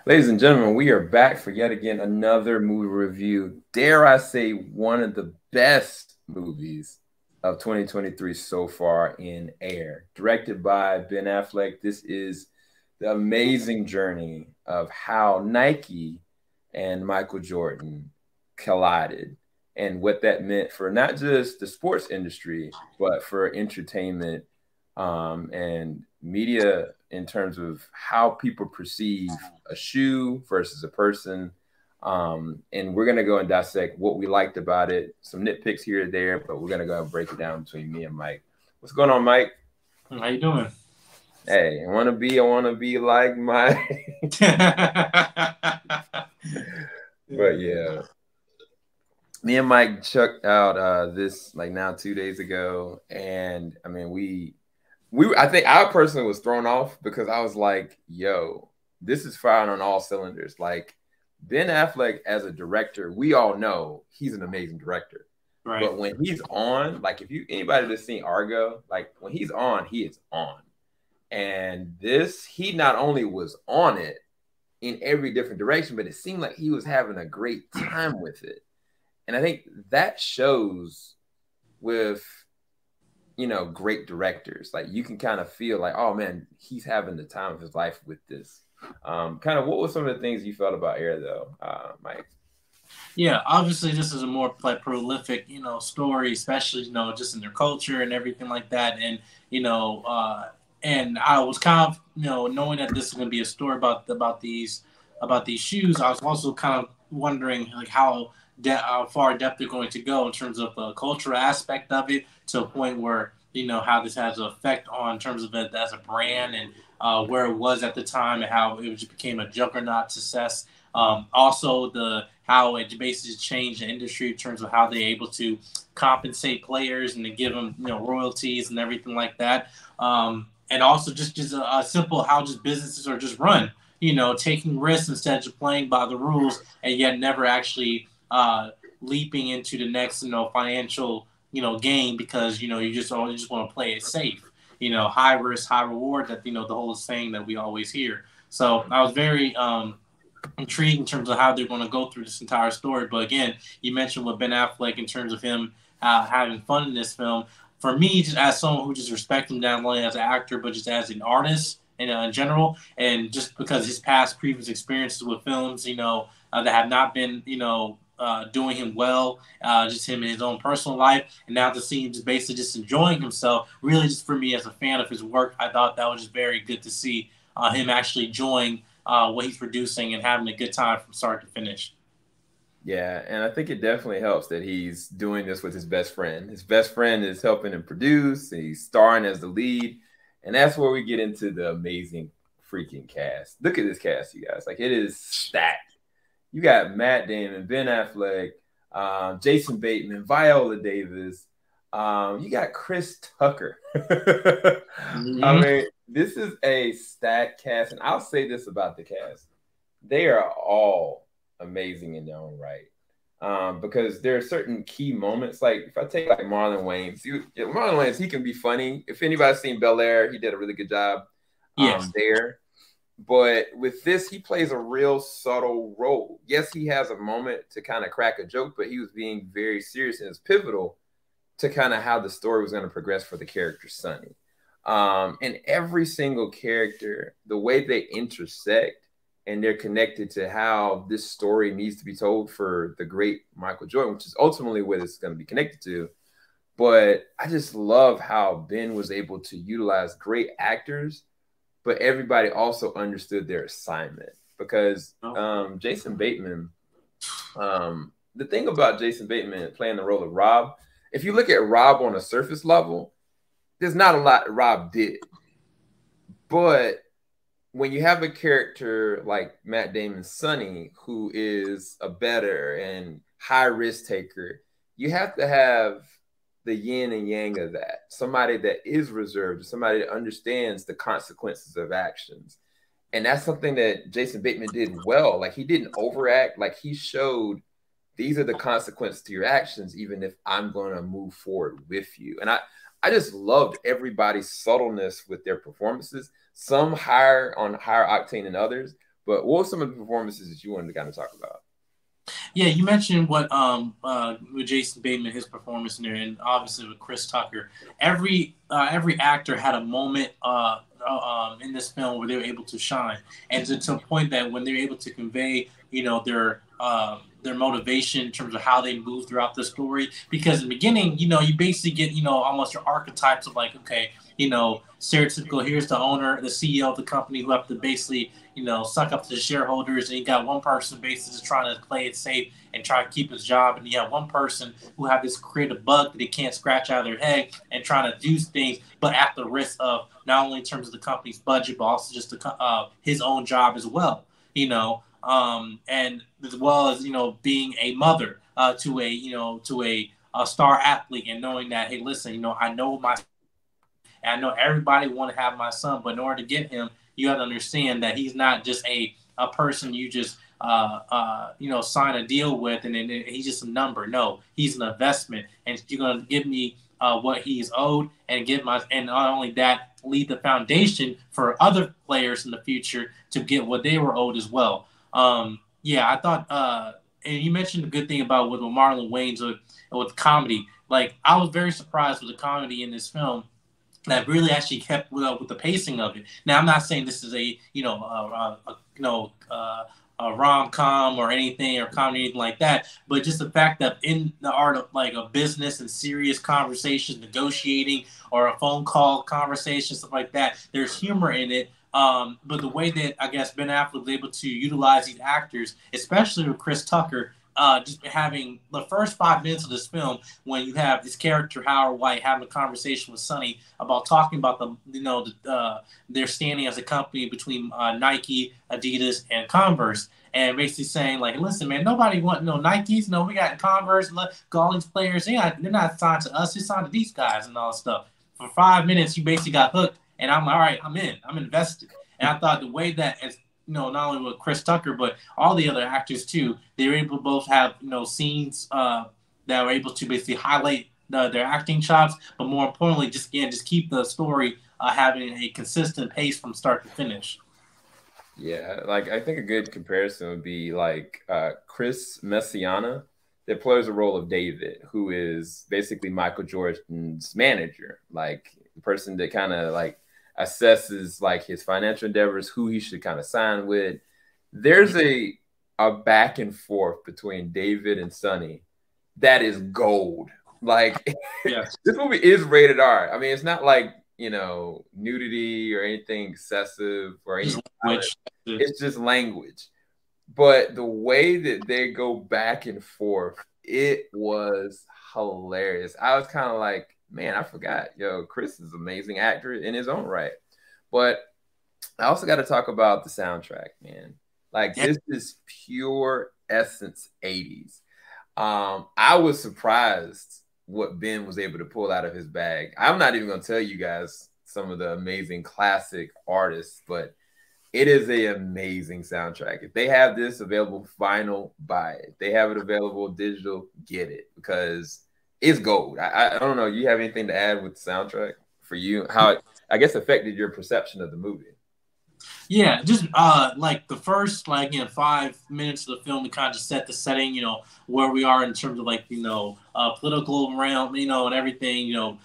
Ladies and gentlemen, we are back for yet again another movie review. Dare I say, one of the best movies of 2023 so far in air. Directed by Ben Affleck, this is the amazing journey of how Nike and Michael Jordan collided and what that meant for not just the sports industry, but for entertainment and media in terms of how people perceive a shoe versus a person. And we're going to go and dissect what we liked about it, some nitpicks here and there, but we're going to go and break it down between me and Mike. What's going on, Mike? How you doing? Hey, I want to be like Mike. But yeah, me and Mike checked out this like now 2 days ago, and I mean I think I personally was thrown off because I was like, yo, this is firing on all cylinders. Like Ben Affleck as a director, we all know he's an amazing director. Right. But when he's on, like if you anybody that's seen Argo, like when he's on, he is on. And this, he not only was on it in every different direction, but it seemed like he was having a great time with it. And I think that shows with great directors. Like you can kind of feel like, oh man, he's having the time of his life with this. Kind of what were some of the things you felt about Air though, Mike? Yeah, obviously this is a more like prolific, story, especially just in their culture and everything like that. And and I was kind of knowing that this is going to be a story about these shoes. I was also kind of wondering like how far depth they're going to go in terms of the cultural aspect of it to a point where how this has an effect on in terms of it as a brand and where it was at the time and how it just became a juggernaut success. Also, how it basically changed the industry in terms of how they're able to compensate players and to give them royalties and everything like that. And also just a simple how just businesses are just run. Taking risks instead of playing by the rules, and yet never actually leaping into the next financial game because you just want to play it safe. High risk, high reward. That the whole saying that we always hear. So I was very intrigued in terms of how they're going to go through this entire story. But again, you mentioned with Ben Affleck in terms of him having fun in this film. For me, just as someone who just respects him not only as an actor but just as an artist in general, and just because his past previous experiences with films, that have not been, doing him well, just him in his own personal life, and now to see him just basically just enjoying himself, really just for me as a fan of his work, I thought that was just very good to see him actually enjoying what he's producing and having a good time from start to finish. Yeah, and I think it definitely helps that he's doing this with his best friend. His best friend is helping him produce, he's starring as the lead, and that's where we get into the amazing freaking cast. Look at this cast, you guys. Like, it is stacked. You got Matt Damon, Ben Affleck, Jason Bateman, Viola Davis. You got Chris Tucker. I mean, this is a stacked cast, and I'll say this about the cast. They are all amazing in their own right. Because there are certain key moments. Like if I take like Marlon Wayans, Marlon Wayans, he can be funny. If anybody's seen Bel Air, he did a really good job there. But with this, he plays a real subtle role. Yes, he has a moment to kind of crack a joke, but he was being very serious and it's pivotal to kind of how the story was going to progress for the character Sonny. And every single character, the way they intersect and they're connected to how this story needs to be told for the great Michael Jordan, which is ultimately what it's going to be connected to. But I just love how Ben was able to utilize great actors, but everybody also understood their assignment because Jason Bateman, the thing about Jason Bateman playing the role of Rob, if you look at Rob on a surface level, there's not a lot Rob did. But when you have a character like Matt Damon's Sonny, who is a better and high risk taker, you have to have the yin and yang of that. Somebody that is reserved, somebody that understands the consequences of actions. And that's something that Jason Bateman did well. Like he didn't overact. Like he showed these are the consequences to your actions, even if I'm going to move forward with you. And I just loved everybody's subtleness with their performances. Some higher octane than others, But what were some of the performances that you wanted to kind of talk about? Yeah, you mentioned what with Jason Bateman, his performance in there, and obviously with Chris Tucker. Every actor had a moment in this film where they were able to shine, and to a point that when they're able to convey, their motivation in terms of how they move throughout the story. Because in the beginning, you basically get almost your archetypes of like, okay, stereotypical. Here's the owner, the CEO of the company who have to basically suck up to the shareholders, and you got one person basically just trying to play it safe and try to keep his job, and you have one person who have this creative bug that they can't scratch out of their head and trying to do things, but at the risk of not only in terms of the company's budget, but also just his own job as well. And as well as being a mother to a star athlete, and knowing that, hey, listen, I know and I know everybody want to have my son, but in order to get him, you have to understand that he's not just a person you just sign a deal with, and then he's just a number. No, he's an investment, and you're gonna give me what he's owed, and and not only that, lead the foundation for other players in the future to get what they were owed as well. Yeah, I thought, and you mentioned a good thing about with Marlon Wayans with comedy. Like, I was very surprised with the comedy in this film that really actually kept with the pacing of it. Now, I'm not saying this is a rom com or anything, or comedy, anything like that, but just the fact that in the art of like a business and serious conversations, negotiating, or a phone call conversation, stuff like that, there's humor in it. But the way that I guess Ben Affleck was able to utilize these actors, especially with Chris Tucker, just having the first 5 minutes of this film, when you have this character Howard White having a conversation with Sonny about talking about their standing as a company between Nike, Adidas, and Converse, and basically saying like, listen, man, nobody want no Nikes, no, we got Converse, all these players, they're not signed to us, they're signed to these guys and all that stuff. For 5 minutes, you basically got hooked, and I'm like, all right, I'm in, I'm invested. And I thought the way that, as not only with Chris Tucker, but all the other actors too, they were able to both have, scenes that were able to basically highlight their acting chops, but more importantly, just keep the story having a consistent pace from start to finish. Yeah, like I think a good comparison would be like Chris Messiana, that plays the role of David, who is basically Michael Jordan's manager, like the person that kind of like assesses like his financial endeavors, who he should kind of sign with. There's a back and forth between David and Sonny that is gold. Like, Yes. this movie is rated R. I mean, it's not like nudity or anything excessive or anything. It's just language. But the way that they go back and forth, it was hilarious. I was kind of like, man, I forgot. Chris is an amazing actor in his own right. But I also got to talk about the soundtrack, man. Like, this is pure essence 80s. I was surprised what Ben was able to pull out of his bag. I'm not even going to tell you guys some of the amazing classic artists, but it is an amazing soundtrack. If they have this available vinyl, buy it. If they have it available digital, get it, because it's gold. I don't know. You have anything to add with the soundtrack for you? How it, I guess, affected your perception of the movie? Yeah, just like the first 5 minutes of the film to kind of just set the setting, where we are in terms of like political realm, and everything,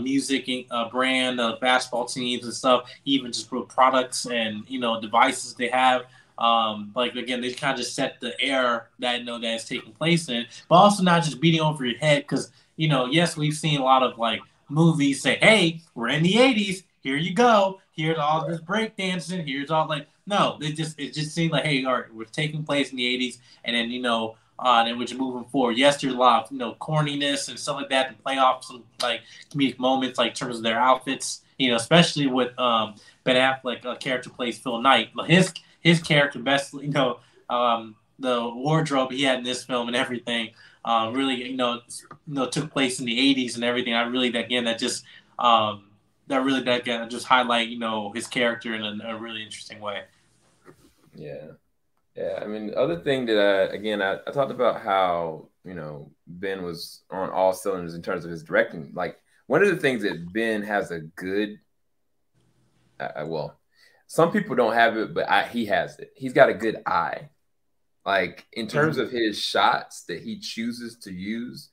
music, brand, basketball teams and stuff, even just for products and devices they have. Like again, they kind of just set the air that that is taking place in, but also not just beating over your head, because yes, we've seen a lot of like movies say, hey, we're in the 80s. Here you go. Here's all this breakdancing. Here's all no. It just seemed like, hey, all right, we're taking place in the 80s, and then then we're just moving forward. Yes, there's a lot of corniness and stuff like that to play off some like comedic moments, like in terms of their outfits. Especially with Ben Affleck, character plays Phil Knight. His character best, the wardrobe he had in this film and everything, really took place in the 80s and everything. I really that just highlight his character in a really interesting way. Yeah. I mean, the other thing that I talked about how Ben was on all cylinders in terms of his directing. Like, one of the things that Ben has a good some people don't have it, but he has it. He's got a good eye. Like in terms of his shots that he chooses to use,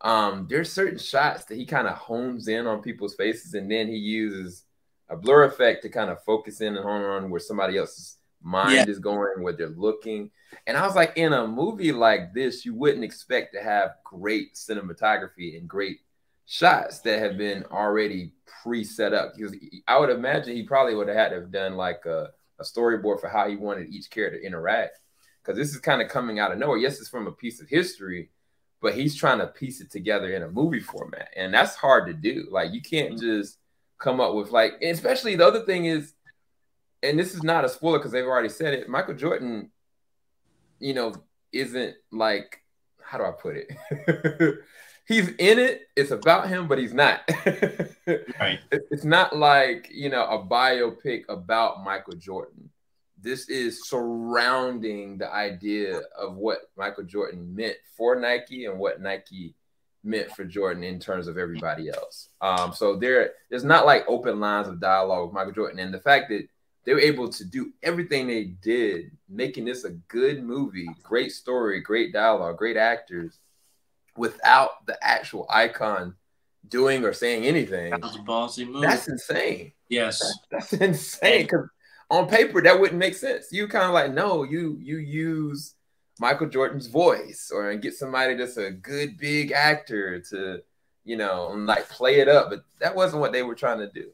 there's certain shots that he kind of hones in on people's faces, and then he uses a blur effect to kind of focus in and hone on where somebody else's mind is going, where they're looking. And I was like, in a movie like this, you wouldn't expect to have great cinematography and great shots that have been already pre-set up. Because I would imagine he probably would have had to have done like a storyboard for how he wanted each character to interact. Because this is kind of coming out of nowhere. Yes, it's from a piece of history, but he's trying to piece it together in a movie format. And that's hard to do. Like, you can't just come up with like, and especially the other thing is, and this is not a spoiler because they've already said it, Michael Jordan, you know, isn't like, how do I put it? He's in it. It's about him, but he's not. Right. It's not like, you know, a biopic about Michael Jordan. This is surrounding the idea of what Michael Jordan meant for Nike and what Nike meant for Jordan in terms of everybody else. So there's not like open lines of dialogue with Michael Jordan. And the fact that they were able to do everything they did, making this a good movie, great story, great dialogue, great actors, without the actual icon doing or saying anything. That was a ballsy move. That's insane. Yes. That's insane. Because on paper, that wouldn't make sense. You kind of like, no, you use Michael Jordan's voice or get somebody that's a good big actor to, you know, and like play it up. But that wasn't what they were trying to do.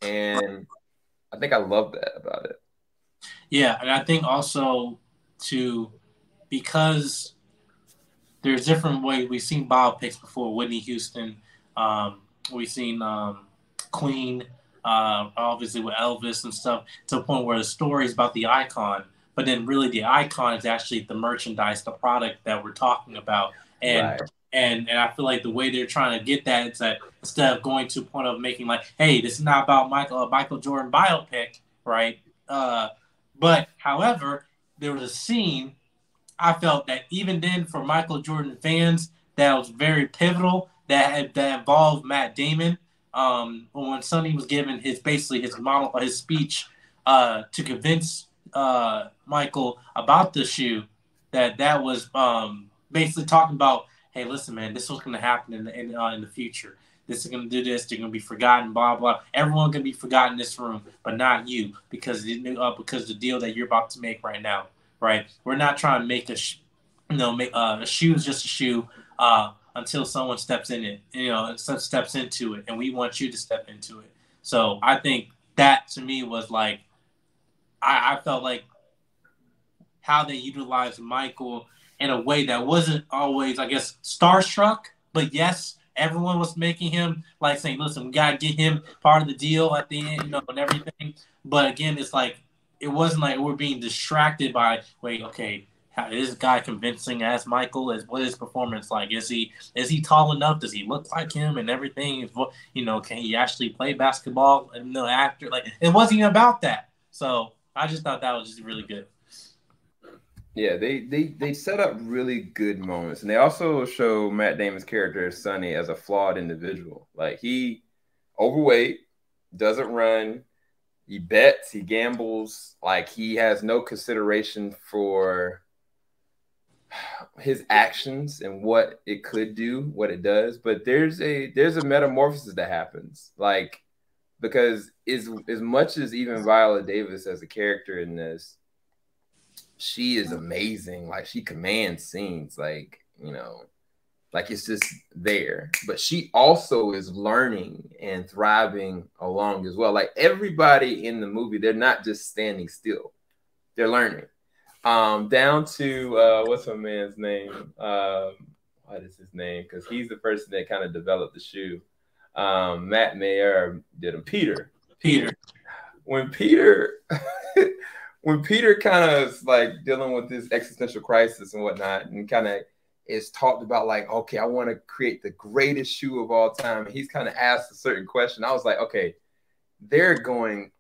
And I think I love that about it. Yeah, and I think also because there's different ways. We've seen biopics before, Whitney Houston. We've seen Queen, obviously with Elvis and stuff, to the point where the story is about the icon, but then really the icon is actually the merchandise, the product that we're talking about. And Right. and I feel like the way they're trying to get that is that instead of going to a point of making like, hey, this is not about Michael Jordan biopic, right? But however, there was a scene I felt that even then for Michael Jordan fans that was very pivotal that involved Matt Damon. When Sonny was giving his speech to convince Michael about the shoe, that was basically talking about, hey, listen, man, this was going to happen in the future. This is going to do this. They're going to be forgotten. Blah blah. Everyone's going to be forgotten in this room, but not you, because the deal that you're about to make right now, right? We're not trying to make a shoe is just a shoe until someone steps in it, steps into it, and we want you to step into it. So I think that to me was like, I felt like how they utilized Michael in a way that wasn't always, I guess, starstruck, but yes, everyone was making him like saying, listen, we got to get him part of the deal at the end, and everything. But again, it's like, it wasn't like we're being distracted by, wait, okay, how is this guy convincing as Michael? What is his performance like? Is he tall enough? Does he look like him and everything? Can he actually play basketball and the actor? Like, it wasn't even about that. So I just thought that was just really good. Yeah, they set up really good moments, and they also show Matt Damon's character Sonny as a flawed individual. Like, he overweight, doesn't run, he bets, he gambles, like he has no consideration for his actions and what it could do, what it does. But there's a metamorphosis that happens, like, because as much as even Viola Davis as a character in this, she is amazing. Like, she commands scenes, like it's just there. But she also is learning and thriving along as well. Like, everybody in the movie, they're not just standing still, they're learning. Down to what's my man's name? What is his name? Because he's the person that kind of developed the shoe. Matt Mayer did him. Peter. When Peter kind of is like dealing with this existential crisis and whatnot, and kind of is talked about like, okay, I want to create the greatest shoe of all time. And he's kind of asked a certain question. I was like, okay, they're going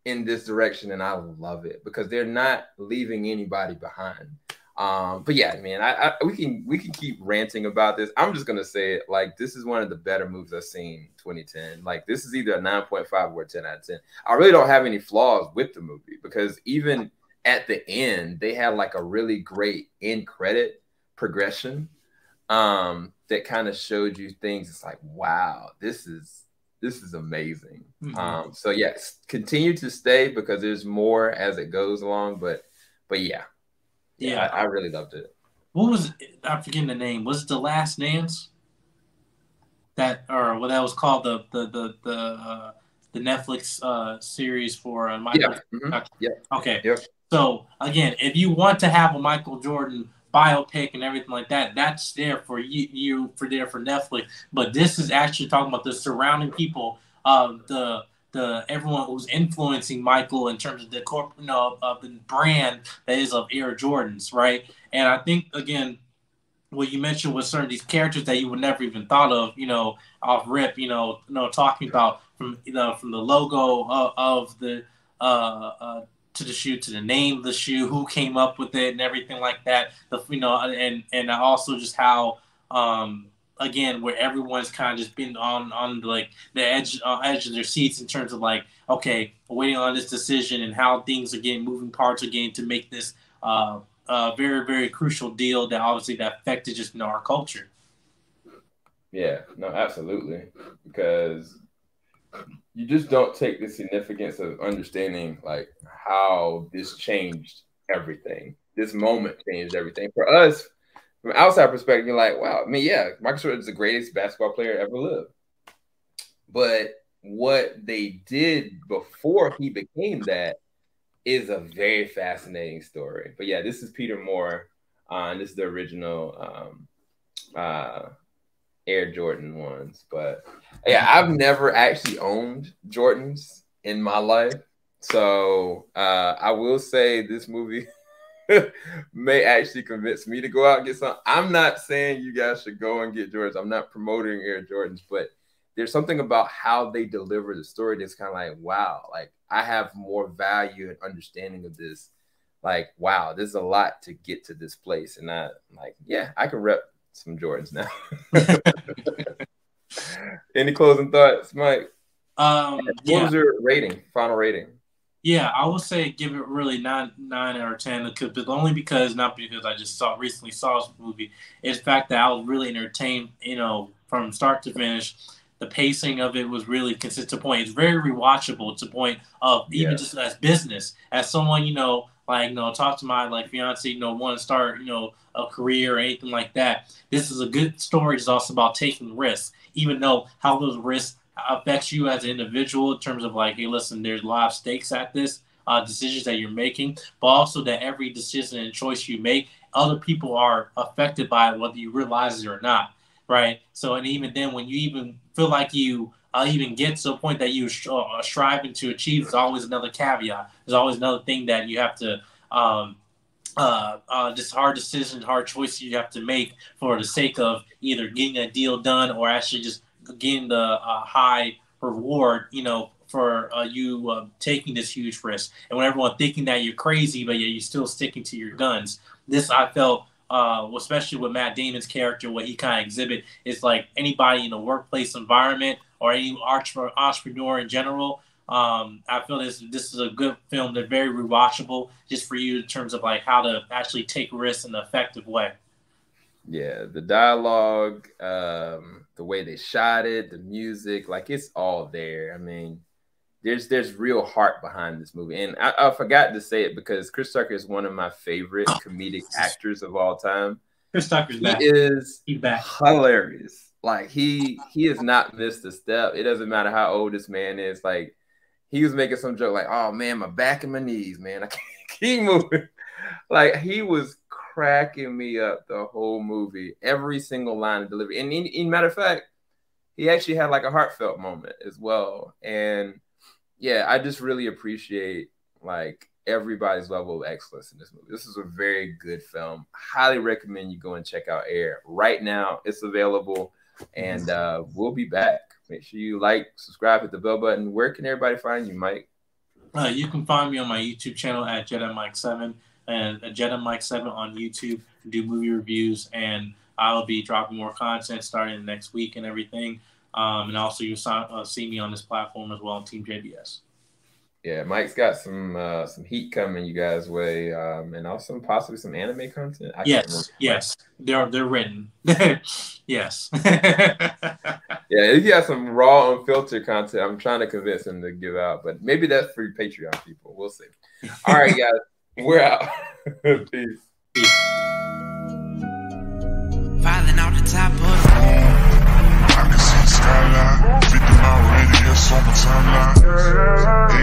in this direction, and I love it because they're not leaving anybody behind. But yeah, man, we can keep ranting about this. I'm just gonna say it, like, this is one of the better movies I've seen 2010. Like, this is either a 9.5 or a 10 out of 10. I really don't have any flaws with the movie because even at the end, they had like a really great end credit progression that kind of showed you things. It's like, wow, this is amazing. So yes, continue to stay because there's more as it goes along. But yeah, I really loved it. What was it? I'm forgetting the name. Was it The Last Dance? That or what that was called the Netflix series for Michael. Yeah. Okay. Yep. So again, if you want to have a Michael Jordan biopic and everything like that, that's there for you for Netflix. But this is actually talking about the surrounding people, the everyone who's influencing Michael in terms of the of the brand that is of Air Jordans, right? And I think again, what you mentioned was certain these characters that you would never even thought of, off rip, talking about from the logo of the to the shoe, to the name of the shoe, who came up with it, and everything like that. And also just how again where everyone's kind of just been on like the edge of their seats in terms of like, okay, waiting on this decision and how things are getting moving parts are getting to make this very, very crucial deal that obviously that affected just our culture. Yeah, no, absolutely. Because you just don't take the significance of understanding like how this changed everything. This moment changed everything. For us, from an outside perspective, you're like, wow, I mean, yeah, Michael Jordan is the greatest basketball player ever lived. But what they did before he became that is a very fascinating story. But yeah, this is Peter Moore, and this is the original Air Jordan ones. But yeah, I've never actually owned Jordans in my life, so I will say this movie may actually convince me to go out and get some. I'm not saying you guys should go and get Jordans. I'm not promoting Air Jordans, but there's something about how they deliver the story that's kind of like, wow, like I have more value and understanding of this. Like, wow, there's a lot to get to this place. And I like, yeah, I can rep some Jordans now. Any closing thoughts, Mike? What was your rating, final rating? Yeah, I would say give it really nine out of 10. But only because not because I just recently saw this movie. It's the fact that I was really entertained, from start to finish. The pacing of it was really consistent point. It's very rewatchable to the point of even just as business, as someone, talk to my fiance, want to start, a career or anything like that. This is a good story. It's also about taking risks, even though how those risks affects you as an individual in terms of like, hey, listen, there's a lot of stakes at this decisions that you're making, but also that every decision and choice you make, other people are affected by it, whether you realize it or not, right? So, and even then, when you even feel like you even get to a point that you're striving to achieve, there's always another caveat. There's always another thing that you have to just hard decisions, hard choices you have to make for the sake of either getting a deal done or actually just getting the high reward, for you taking this huge risk. And when everyone thinking that you're crazy, but yet you're still sticking to your guns. This I felt, especially with Matt Damon's character, what he kind of exhibit is like anybody in a workplace environment or any entrepreneur in general. I feel this is a good film. They're very rewatchable just for you in terms of like how to actually take risks in an effective way. Yeah, the dialogue, the way they shot it, the music, like it's all there. I mean, there's real heart behind this movie. And I forgot to say it because Chris Tucker is one of my favorite comedic actors of all time. Chris Tucker's back. He's back. Hilarious. Like he has not missed a step. It doesn't matter how old this man is. Like he was making some joke like, oh man, my back and my knees, man. I can't keep moving. Like he was cracking me up the whole movie, every single line of delivery. And in matter of fact, he actually had like a heartfelt moment as well. And yeah, I just really appreciate like everybody's level of excellence in this movie. This is a very good film. Highly recommend you go and check out Air right now. It's available, and we'll be back. Make sure you like, subscribe, hit the bell button. Where can everybody find you, Mike? You can find me on my YouTube channel at Jedi Mike 7. and Agenda Mike 7 on YouTube, do movie reviews, and I'll be dropping more content starting next week and everything. And also you'll see me on this platform as well on TeamJVS. Yeah, Mike's got some heat coming you guys' way, and also possibly some anime content. Yes, they're written. Yes. Yeah, he got some raw, unfiltered content. I'm trying to convince him to give out, but maybe that's for Patreon people. We'll see. All right, guys, we're out. Peace. Falling out the top of the I can see the skyline, 50 mile radius on my timeline.